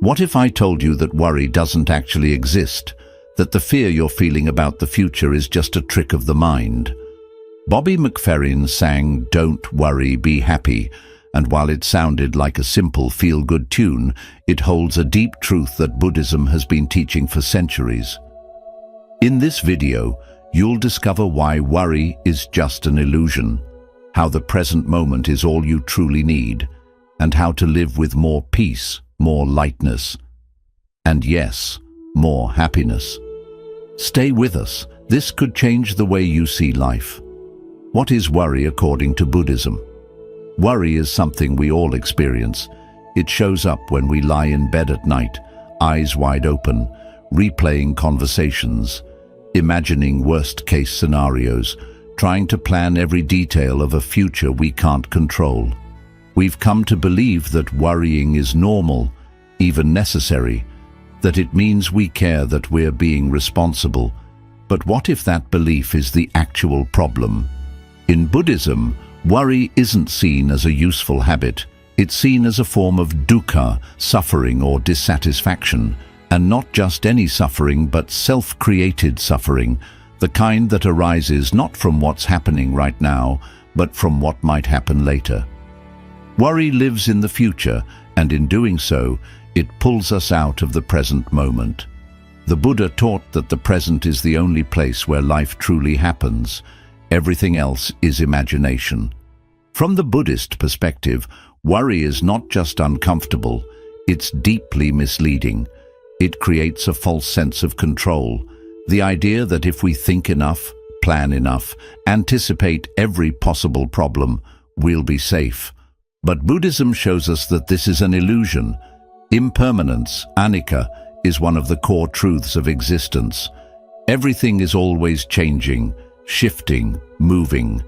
What if I told you that worry doesn't actually exist, that the fear you're feeling about the future is just a trick of the mind? Bobby McFerrin sang "Don't Worry, Be Happy," and while it sounded like a simple feel-good tune, it holds a deep truth that Buddhism has been teaching for centuries. In this video, you'll discover why worry is just an illusion, how the present moment is all you truly need, and how to live with more peace, more lightness, and yes, more happiness. Stay with us. This could change the way you see life. What is worry according to Buddhism? Worry is something we all experience. It shows up when we lie in bed at night, eyes wide open, replaying conversations, imagining worst-case scenarios, trying to plan every detail of a future we can't control. We've come to believe that worrying is normal, even necessary, that it means we care, that we're being responsible. But what if that belief is the actual problem? In Buddhism, worry isn't seen as a useful habit. It's seen as a form of dukkha, suffering or dissatisfaction, and not just any suffering but self-created suffering, the kind that arises not from what's happening right now, but from what might happen later. Worry lives in the future, and in doing so, it pulls us out of the present moment. The Buddha taught that the present is the only place where life truly happens. Everything else is imagination. From the Buddhist perspective, worry is not just uncomfortable, it's deeply misleading. It creates a false sense of control. The idea that if we think enough, plan enough, anticipate every possible problem, we'll be safe. But Buddhism shows us that this is an illusion. Impermanence, anicca, is one of the core truths of existence. Everything is always changing, shifting, moving.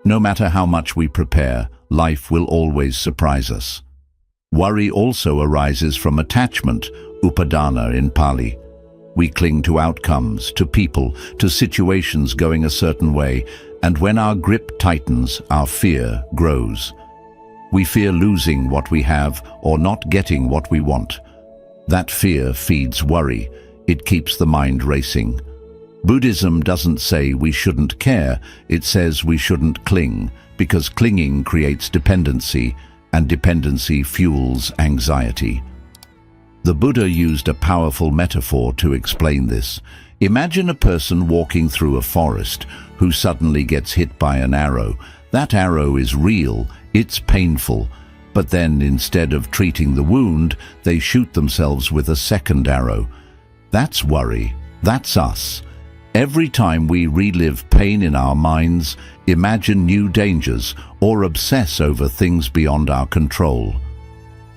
No matter how much we prepare, life will always surprise us. Worry also arises from attachment, upadana in Pali. We cling to outcomes, to people, to situations going a certain way, and when our grip tightens, our fear grows. We fear losing what we have or not getting what we want. That fear feeds worry. It keeps the mind racing. Buddhism doesn't say we shouldn't care, it says we shouldn't cling, because clinging creates dependency, and dependency fuels anxiety. The Buddha used a powerful metaphor to explain this. Imagine a person walking through a forest who suddenly gets hit by an arrow. That arrow is real, it's painful, but then instead of treating the wound, they shoot themselves with a second arrow. That's worry. That's us. Every time we relive pain in our minds, imagine new dangers, or obsess over things beyond our control.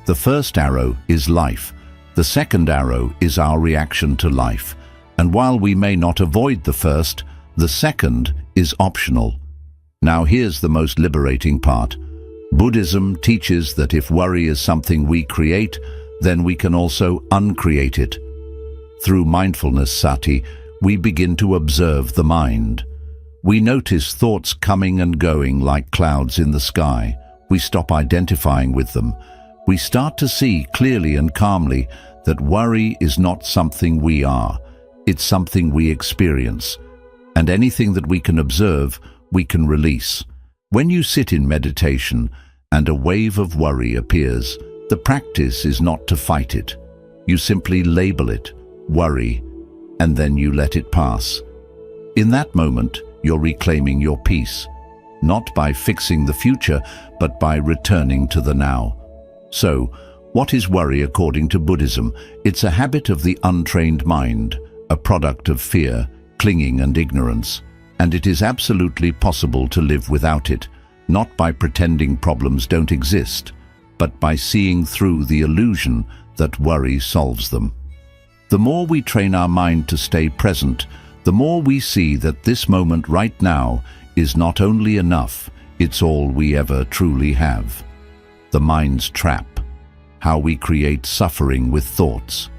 The first arrow is life. The second arrow is our reaction to life. And while we may not avoid the first, the second is optional. Now here's the most liberating part. Buddhism teaches that if worry is something we create, then we can also uncreate it. Through mindfulness sati, we begin to observe the mind. We notice thoughts coming and going like clouds in the sky. We stop identifying with them. We start to see clearly and calmly that worry is not something we are. It's something we experience. And anything that we can observe, we can release. When you sit in meditation and a wave of worry appears, the practice is not to fight it. You simply label it, worry, and then you let it pass. In that moment, you're reclaiming your peace, not by fixing the future, but by returning to the now. So, what is worry according to Buddhism? It's a habit of the untrained mind, a product of fear, clinging and ignorance. And it is absolutely possible to live without it, not by pretending problems don't exist, but by seeing through the illusion that worry solves them. The more we train our mind to stay present, the more we see that this moment right now is not only enough, it's all we ever truly have. The mind's trap. How we create suffering with thoughts.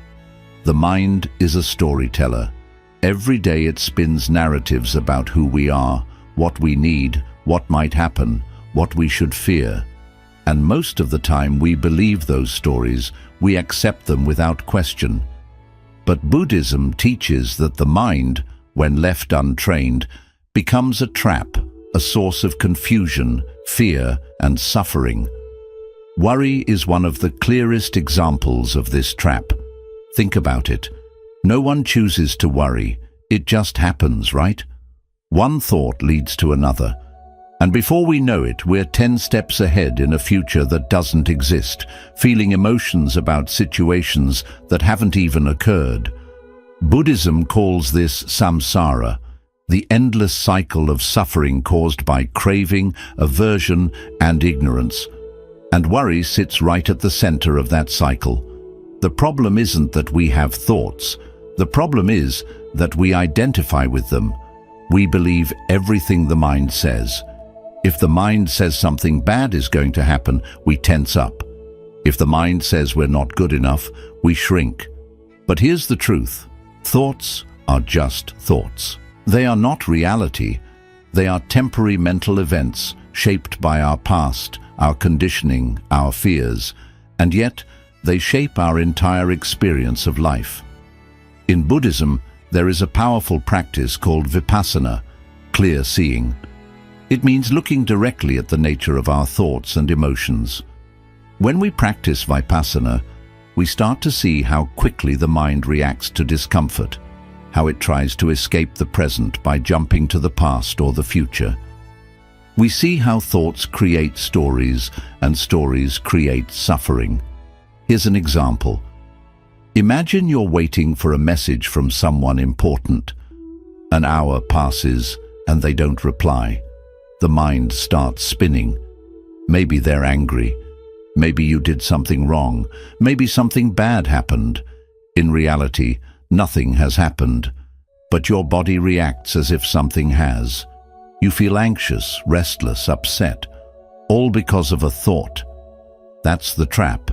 The mind is a storyteller. Every day it spins narratives about who we are, what we need, what might happen, what we should fear. And most of the time we believe those stories, we accept them without question. But Buddhism teaches that the mind, when left untrained, becomes a trap, a source of confusion, fear, and suffering. Worry is one of the clearest examples of this trap. Think about it. No one chooses to worry. It just happens, right? One thought leads to another. And before we know it, we're 10 steps ahead in a future that doesn't exist, feeling emotions about situations that haven't even occurred. Buddhism calls this samsara, the endless cycle of suffering caused by craving, aversion, and ignorance. And worry sits right at the center of that cycle. The problem isn't that we have thoughts. The problem is that we identify with them. We believe everything the mind says. If the mind says something bad is going to happen, we tense up. If the mind says we're not good enough, we shrink. But here's the truth. Thoughts are just thoughts. They are not reality. They are temporary mental events shaped by our past, our conditioning, our fears, and yet they shape our entire experience of life. In Buddhism, there is a powerful practice called vipassana, clear seeing. It means looking directly at the nature of our thoughts and emotions. When we practice vipassana, we start to see how quickly the mind reacts to discomfort, how it tries to escape the present by jumping to the past or the future. We see how thoughts create stories and stories create suffering. Here's an example. Imagine you're waiting for a message from someone important. An hour passes and they don't reply. The mind starts spinning. Maybe they're angry. Maybe you did something wrong. Maybe something bad happened. In reality, nothing has happened, but your body reacts as if something has. You feel anxious, restless, upset, all because of a thought. That's the trap.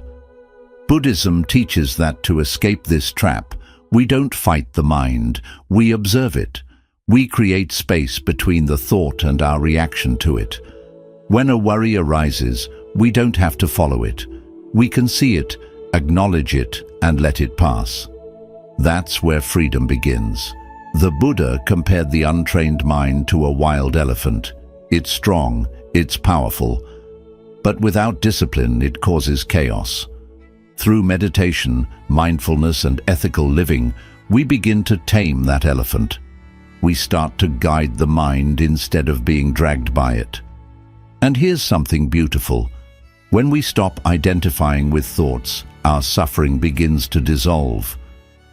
Buddhism teaches that to escape this trap, we don't fight the mind, we observe it. We create space between the thought and our reaction to it. When a worry arises, we don't have to follow it. We can see it, acknowledge it, and let it pass. That's where freedom begins. The Buddha compared the untrained mind to a wild elephant. It's strong, it's powerful, but without discipline it causes chaos. Through meditation, mindfulness, and ethical living, we begin to tame that elephant. We start to guide the mind instead of being dragged by it. And here's something beautiful. When we stop identifying with thoughts, our suffering begins to dissolve.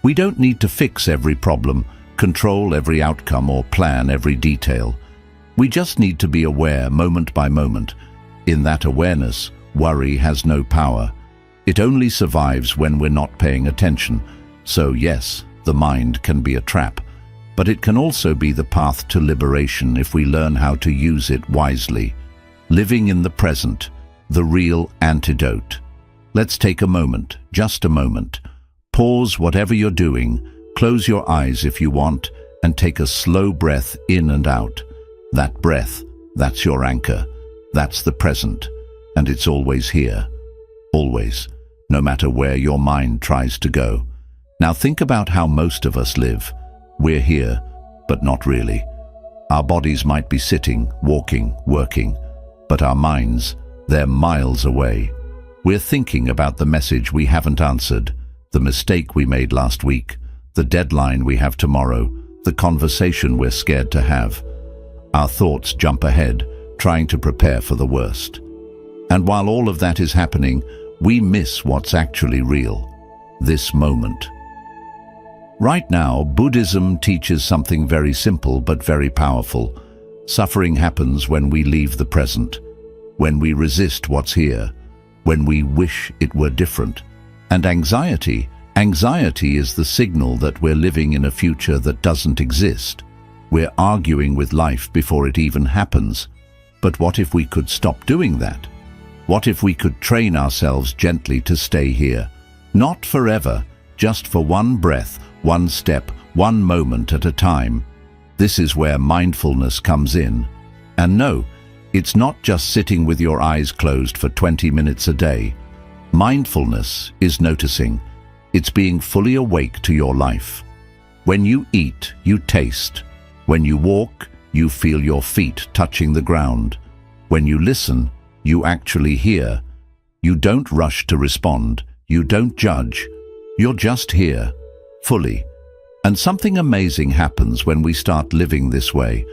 We don't need to fix every problem, control every outcome, or plan every detail. We just need to be aware moment by moment. In that awareness, worry has no power. It only survives when we're not paying attention. So yes, the mind can be a trap, but it can also be the path to liberation if we learn how to use it wisely. Living in the present, the real antidote. Let's take a moment, just a moment. Pause whatever you're doing, close your eyes if you want, and take a slow breath in and out. That breath, that's your anchor. That's the present, and it's always here. Always, no matter where your mind tries to go. Now think about how most of us live. We're here, but not really. Our bodies might be sitting, walking, working, but our minds, they're miles away. We're thinking about the message we haven't answered, the mistake we made last week, the deadline we have tomorrow, the conversation we're scared to have. Our thoughts jump ahead, trying to prepare for the worst. And while all of that is happening, we miss what's actually real, this moment. Right now, Buddhism teaches something very simple but very powerful. Suffering happens when we leave the present, when we resist what's here, when we wish it were different. And anxiety is the signal that we're living in a future that doesn't exist. We're arguing with life before it even happens. But what if we could stop doing that? What if we could train ourselves gently to stay here? Not forever, just for one breath, one step, one moment at a time. This is where mindfulness comes in. And no, It's not just sitting with your eyes closed for 20 minutes a day. Mindfulness is noticing. It's being fully awake to your life. When you eat, you taste. When you walk, you feel your feet touching the ground. When you listen, you actually hear. You don't rush to respond. You don't judge. You're just here, fully. And something amazing happens when we start living this way.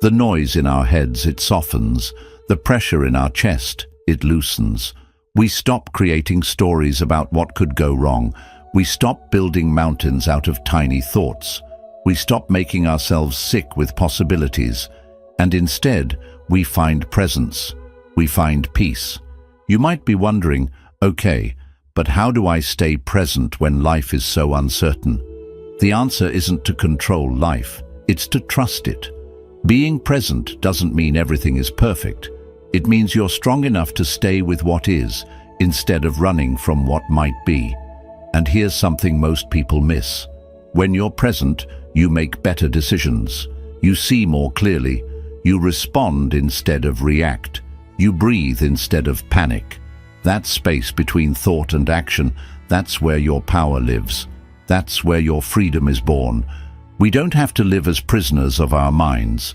The noise in our heads, it softens. The pressure in our chest, it loosens. We stop creating stories about what could go wrong. We stop building mountains out of tiny thoughts. We stop making ourselves sick with possibilities. And instead, we find presence. We find peace. You might be wondering, okay, but how do I stay present when life is so uncertain? The answer isn't to control life, it's to trust it. Being present doesn't mean everything is perfect. It means you're strong enough to stay with what is, instead of running from what might be. And here's something most people miss. When you're present, you make better decisions. You see more clearly. You respond instead of react. You breathe instead of panic. That space between thought and action, that's where your power lives. That's where your freedom is born. We don't have to live as prisoners of our minds.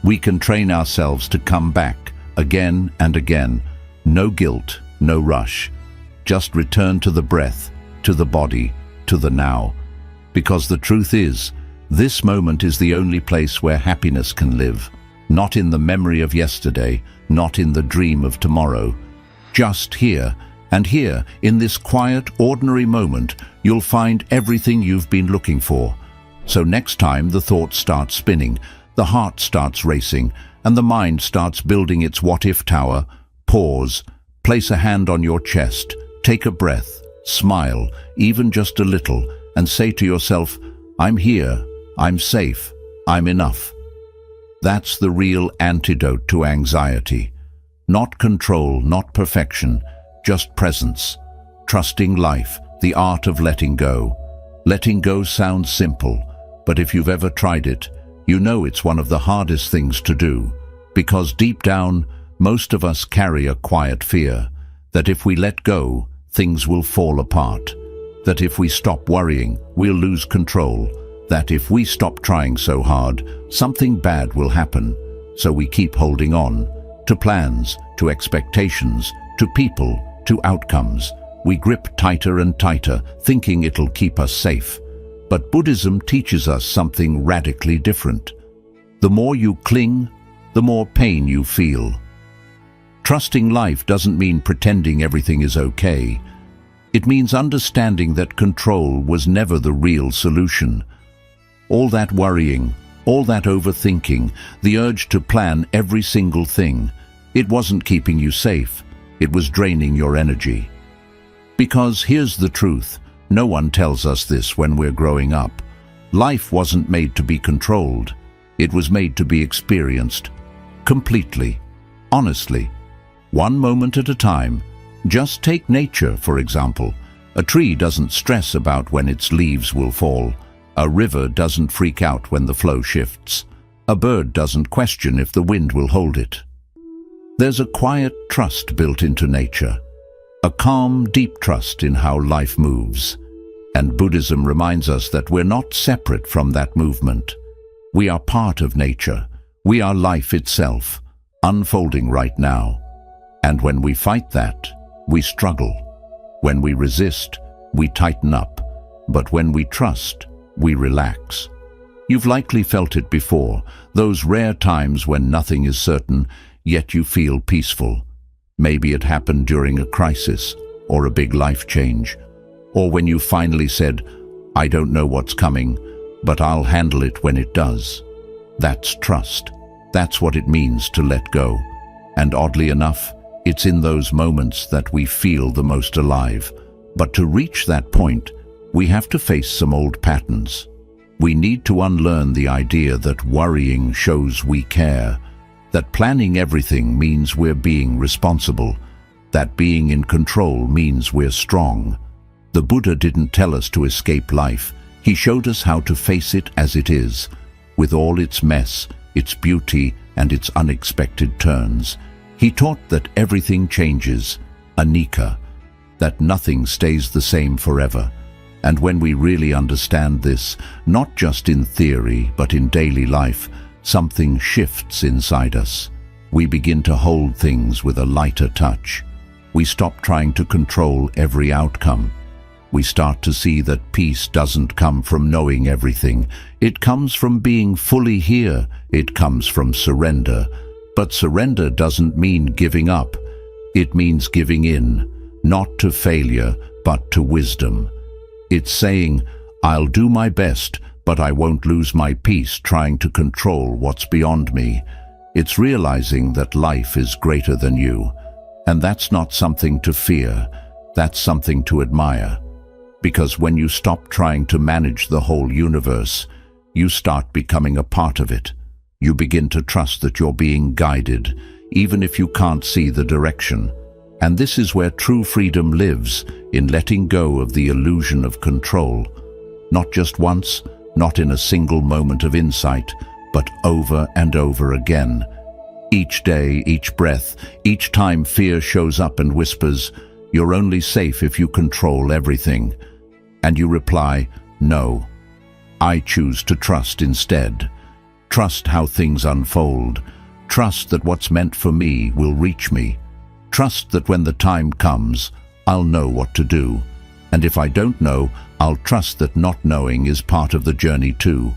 We can train ourselves to come back again and again. No guilt, no rush. Just return to the breath, to the body, to the now. Because the truth is, this moment is the only place where happiness can live. Not in the memory of yesterday, not in the dream of tomorrow. Just here, and here, in this quiet, ordinary moment, you'll find everything you've been looking for. So next time the thoughts start spinning, the heart starts racing, and the mind starts building its what-if tower, pause, place a hand on your chest, take a breath, smile, even just a little, and say to yourself, I'm here, I'm safe, I'm enough. That's the real antidote to anxiety. Not control, not perfection, just presence. Trusting life, the art of letting go. Letting go sounds simple, but if you've ever tried it, you know it's one of the hardest things to do. Because deep down, most of us carry a quiet fear that if we let go, things will fall apart. That if we stop worrying, we'll lose control. That if we stop trying so hard, something bad will happen. So we keep holding on to plans, to expectations, to people, to outcomes. We grip tighter and tighter, thinking it'll keep us safe. But Buddhism teaches us something radically different. The more you cling, the more pain you feel. Trusting life doesn't mean pretending everything is okay. It means understanding that control was never the real solution. All that worrying, all that overthinking, the urge to plan every single thing, it wasn't keeping you safe. It was draining your energy. Because here's the truth, no one tells us this when we're growing up. Life wasn't made to be controlled. It was made to be experienced. Completely. Honestly. One moment at a time. Just take nature, for example. A tree doesn't stress about when its leaves will fall. A river doesn't freak out when the flow shifts. A bird doesn't question if the wind will hold it. There's a quiet trust built into nature. A calm, deep trust in how life moves. And Buddhism reminds us that we're not separate from that movement. We are part of nature. We are life itself, unfolding right now. And when we fight that, we struggle. When we resist, we tighten up. But when we trust, we relax. You've likely felt it before, those rare times when nothing is certain, yet you feel peaceful. Maybe it happened during a crisis, or a big life change, or when you finally said, I don't know what's coming, but I'll handle it when it does. That's trust. That's what it means to let go. And oddly enough, it's in those moments that we feel the most alive. But to reach that point, we have to face some old patterns. We need to unlearn the idea that worrying shows we care, that planning everything means we're being responsible, that being in control means we're strong. The Buddha didn't tell us to escape life. He showed us how to face it as it is, with all its mess, its beauty, and its unexpected turns. He taught that everything changes, anicca, that nothing stays the same forever. And when we really understand this, not just in theory but in daily life, something shifts inside us. We begin to hold things with a lighter touch. We stop trying to control every outcome. We start to see that peace doesn't come from knowing everything. It comes from being fully here. It comes from surrender. But surrender doesn't mean giving up. It means giving in, not to failure, but to wisdom. It's saying, I'll do my best, but I won't lose my peace trying to control what's beyond me. It's realizing that life is greater than you. And that's not something to fear. That's something to admire. Because when you stop trying to manage the whole universe, you start becoming a part of it. You begin to trust that you're being guided, even if you can't see the direction. And this is where true freedom lives, in letting go of the illusion of control. Not just once, not in a single moment of insight, but over and over again. Each day, each breath, each time fear shows up and whispers, "You're only safe if you control everything." And you reply, "No. I choose to trust instead. Trust how things unfold. Trust that what's meant for me will reach me. Trust that when the time comes, I'll know what to do. And if I don't know, I'll trust that not knowing is part of the journey too."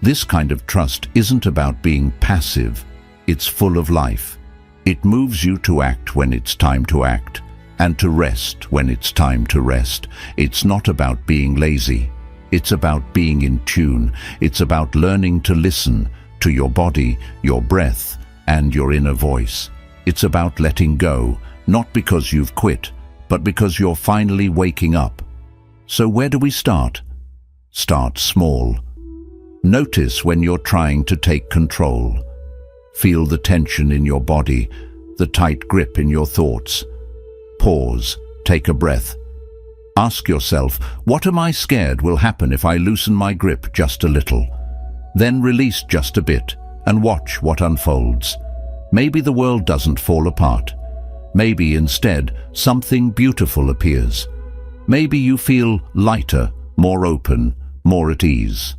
This kind of trust isn't about being passive. It's full of life. It moves you to act when it's time to act, and to rest when it's time to rest. It's not about being lazy. It's about being in tune. It's about learning to listen to your body, your breath, and your inner voice. It's about letting go, not because you've quit, but because you're finally waking up. So where do we start? Start small. Notice when you're trying to take control. Feel the tension in your body, the tight grip in your thoughts. Pause, take a breath. Ask yourself, what am I scared will happen if I loosen my grip just a little? Then release just a bit and watch what unfolds. Maybe the world doesn't fall apart. Maybe instead something beautiful appears. Maybe you feel lighter, more open, more at ease.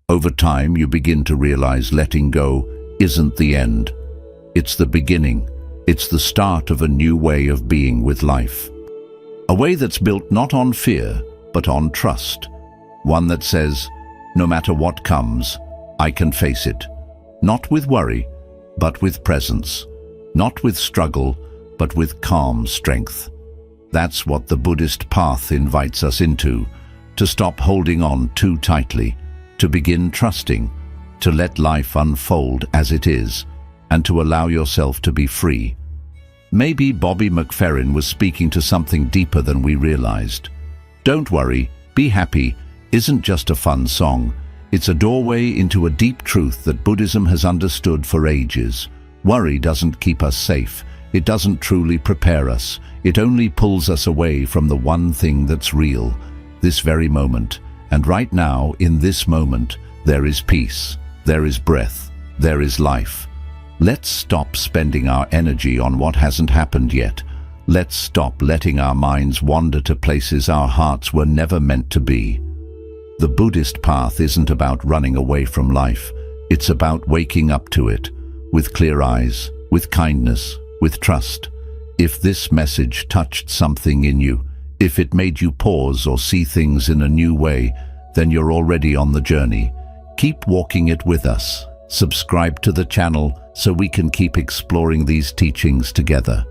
Over time you begin to realize letting go isn't the end. It's the beginning. It's the start of a new way of being with life. A way that's built not on fear, but on trust. One that says, no matter what comes, I can face it. Not with worry, but with presence. Not with struggle, but with calm strength. That's what the Buddhist path invites us into, to stop holding on too tightly, to begin trusting, to let life unfold as it is, and to allow yourself to be free. Maybe Bobby McFerrin was speaking to something deeper than we realized. Don't worry, be happy isn't just a fun song. It's a doorway into a deep truth that Buddhism has understood for ages. Worry doesn't keep us safe. It doesn't truly prepare us. It only pulls us away from the one thing that's real, this very moment. And right now, in this moment, there is peace, there is breath, there is life. Let's stop spending our energy on what hasn't happened yet. Let's stop letting our minds wander to places our hearts were never meant to be. The Buddhist path isn't about running away from life. It's about waking up to it, with clear eyes, with kindness, with trust. If this message touched something in you, if it made you pause or see things in a new way, then you're already on the journey. Keep walking it with us. Subscribe to the channel so we can keep exploring these teachings together.